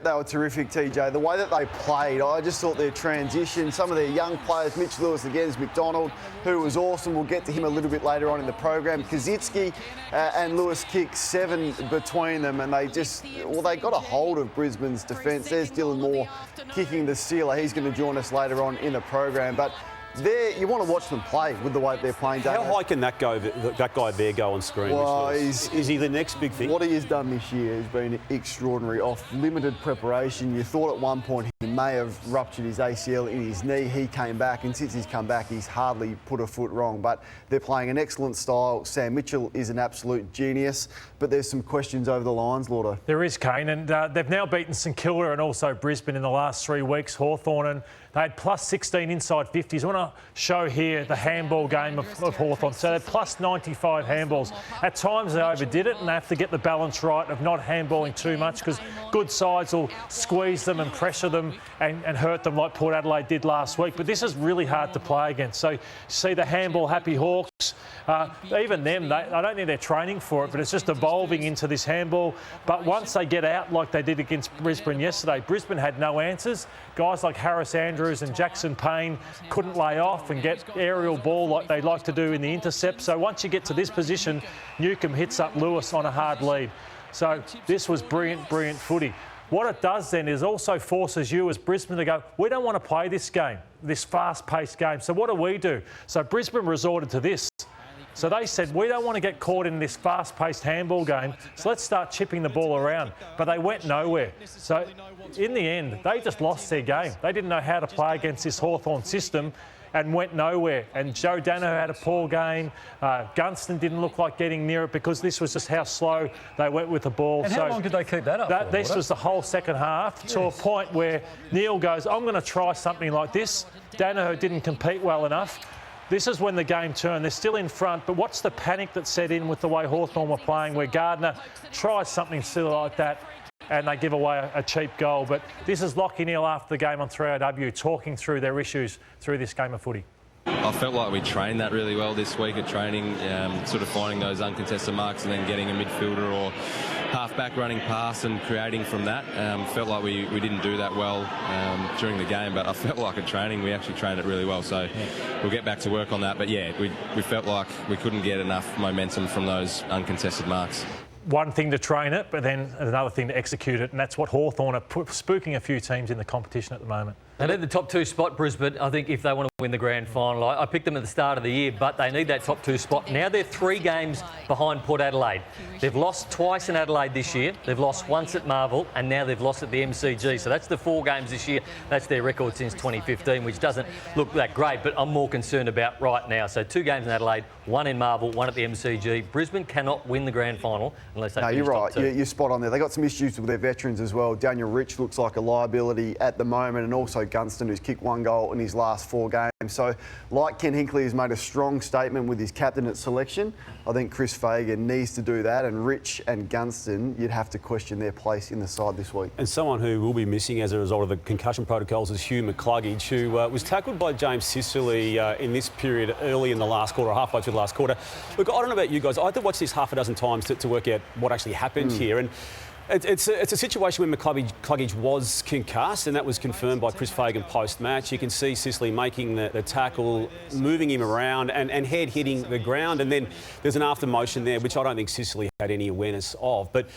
They were terrific, TJ. The way that they played, I just thought their transition, some of their young players, Mitch Lewis against McDonald, who was awesome. We'll get to him a little bit later on in the program. Kazitsky and Lewis kicked 7 between them, and they got a hold of Brisbane's defence. There's Dylan Moore kicking the sealer. He's going to join us later on in the program. But you want to watch them play with the way they're playing. How high can that guy there go on screen? Well, is he the next big thing? What he has done this year has been extraordinary. Off limited preparation, you thought at one point he may have ruptured his ACL in his knee. He came back, and since he's come back, he's hardly put a foot wrong. But they're playing an excellent style. Sam Mitchell is an absolute genius, but there's some questions over the lines, Lauder. There is, Kane, and they've now beaten St Kilda and also Brisbane in the last 3 weeks. Hawthorn, and they had plus 16 inside 50s. I want to show here the handball game of Hawthorn. So they're plus 95 handballs. At times they overdid it, and they have to get the balance right of not handballing too much, because good sides will squeeze them and pressure them and hurt them like Port Adelaide did last week. But this is really hard to play against. So you see the handball happy Hawks. Even them, I don't think they're training for it, but it's just evolving into this handball. But once they get out like they did against Brisbane yesterday, Brisbane had no answers. Guys like Harris Andrews and Jackson Payne couldn't lay off and get aerial ball like they like to do in the intercept. So once you get to this position, Newcombe hits up Lewis on a hard lead. So this was brilliant, brilliant footy. What it does then is also forces you as Brisbane to go, we don't want to play this game, this fast-paced game. So what do? So Brisbane resorted to this. So they said, we don't want to get caught in this fast-paced handball game, so let's start chipping the ball around. But they went nowhere. So in the end, they just lost their game. They didn't know how to play against this Hawthorn system and went nowhere. And Joe Daniher had a poor game. Gunston didn't look like getting near it, because this was just how slow they went with the ball. And how long did they keep that up for? This was the whole second half, to a point where Neil goes, I'm going to try something like this. Daniher didn't compete well enough. This is when the game turned. They're still in front, but what's the panic that set in with the way Hawthorn were playing, where Gardner tries something silly like that and they give away a cheap goal? But this is Lachie Neale after the game on 3AW, talking through their issues through this game of footy. I felt like we trained that really well this week at training, sort of finding those uncontested marks and then getting a midfielder or half-back running past and creating from that. Felt like we didn't do that well during the game, but I felt like at training we actually trained it really well. So we'll get back to work on that. But yeah, we felt like we couldn't get enough momentum from those uncontested marks. One thing to train it, but then another thing to execute it, and that's what Hawthorn are spooking a few teams in the competition at the moment. They need the top 2 spot, Brisbane, I think, if they want to win the grand final. I picked them at the start of the year, but they need that top 2 spot. Now they're 3 games behind Port Adelaide. They've lost twice in Adelaide this year. They've lost once at Marvel, and now they've lost at the MCG. So that's the 4 games this year. That's their record since 2015, which doesn't look that great, but I'm more concerned about right now. So 2 games in Adelaide, 1 in Marvel, 1 at the MCG. Brisbane cannot win the grand final unless they finish you're top right. 2. You're spot on there. They've got some issues with their veterans as well. Daniel Rich looks like a liability at the moment, and also Gunston, who's kicked 1 goal in his last 4 games. So, like Ken Hinkley has made a strong statement with his captain selection, I think Chris Fagan needs to do that, and Rich and Gunston, you'd have to question their place in the side this week. And someone who will be missing as a result of the concussion protocols is Hugh McCluggage, who was tackled by James Sicily in this period early in the last quarter, halfway through the last quarter. Look, I don't know about you guys. I had to watch this half a dozen times to work out what actually happened here. And it's a situation where McCluggage was concussed, and that was confirmed by Chris Fagan post-match. You can see Sicily making the tackle, moving him around and head hitting the ground, and then there's an after motion there, which I don't think Sicily had any awareness of. But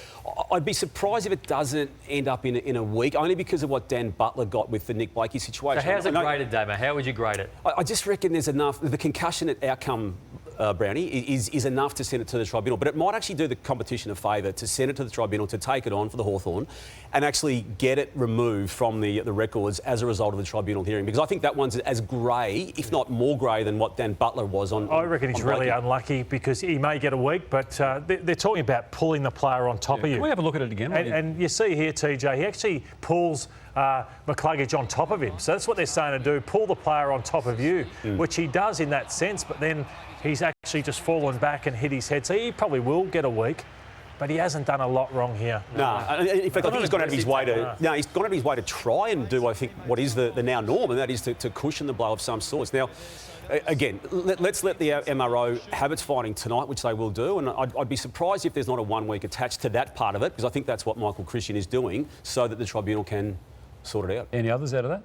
I'd be surprised if it doesn't end up in a week, only because of what Dan Butler got with the Nick Blakey situation. So how's it graded, Damo? How would you grade it? I just reckon there's enough. The concussion outcome, Brownie, is enough to send it to the tribunal. But it might actually do the competition a favour to send it to the tribunal, to take it on for the Hawthorn and actually get it removed from the records as a result of the tribunal hearing. Because I think that one's as grey, if not more grey, than what Dan Butler was on. I reckon he's really unlucky, because he may get a week, but they're talking about pulling the player on top of you. Can we have a look at it again? And you see here, TJ, he actually pulls McCluggage on top of him. So that's what they're saying to do, pull the player on top of you, which he does in that sense, but then he's actually just fallen back and hit his head. So he probably will get a week, but he hasn't done a lot wrong here. No, in fact, I think he's gone out of his way to. No, he's gone out of his way to try and do, I think, what is the now norm, and that is to cushion the blow of some sorts. Now, Again, let's let the MRO have its finding tonight, which they will do, and I'd be surprised if there's not a 1 week attached to that part of it, because I think that's what Michael Christian is doing, so that the tribunal can sort it out. Any others out of that?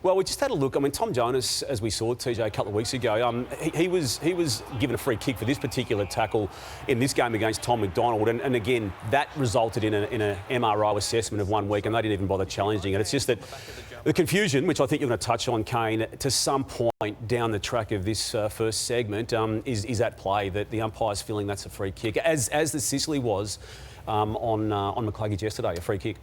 Well, we just had a look. I mean, Tom Jonas, as we saw, TJ, a couple of weeks ago, he was given a free kick for this particular tackle in this game against Tom McDonald. And again, that resulted in an MRO assessment of 1 week, and they didn't even bother challenging it. It's just that the confusion, which I think you're going to touch on, Kane, to some point down the track of this first segment, is at play, that the umpire's feeling that's a free kick, as the Sicily was on McCluggage yesterday, a free kick.